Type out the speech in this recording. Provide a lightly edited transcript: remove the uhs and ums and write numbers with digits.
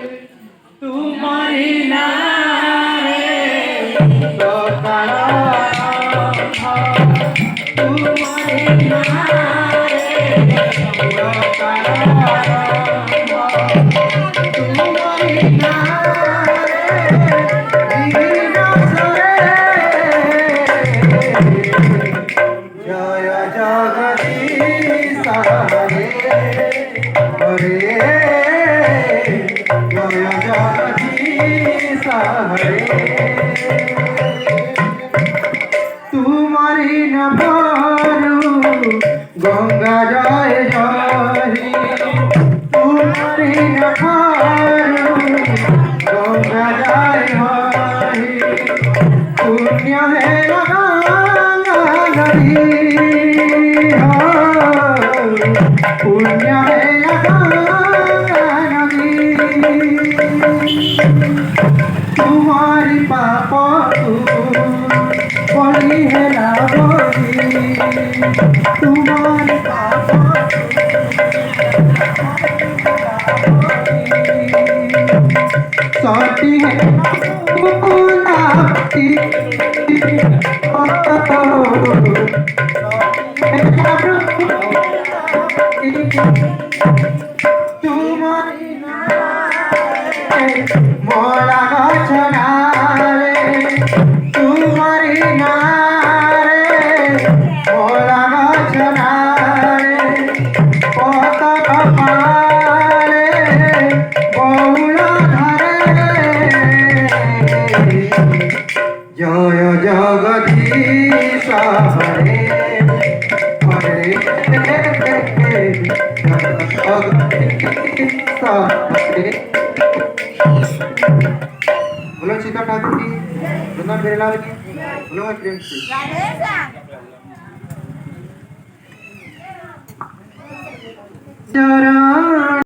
तुम्हारी नारे सकाळ तुम्हारी नारे सकाळ तुम्हारी नारे दिनसरे जय जगदीश हरे हरे जय जगदीश हरे तुम्हारी नभरू गंगा जय जय तुम्हारी नभरू गंगा जय हरि पुण्य है गंगा नदी पुण्य है गंगा नदी तुम्हारी पाप बड़ी है ना बड़ी तुम्हारी पाप सती है मुलाती तुम्हारी मोला गछनारे तुम्हारी नारे मोला गछनारे पत कपारे बहुल धरे जय जगदीश हरे हरे हरे बोलो सीता ठाकुर की वृंदावन बिरलाल की बोलो प्रेम से चरण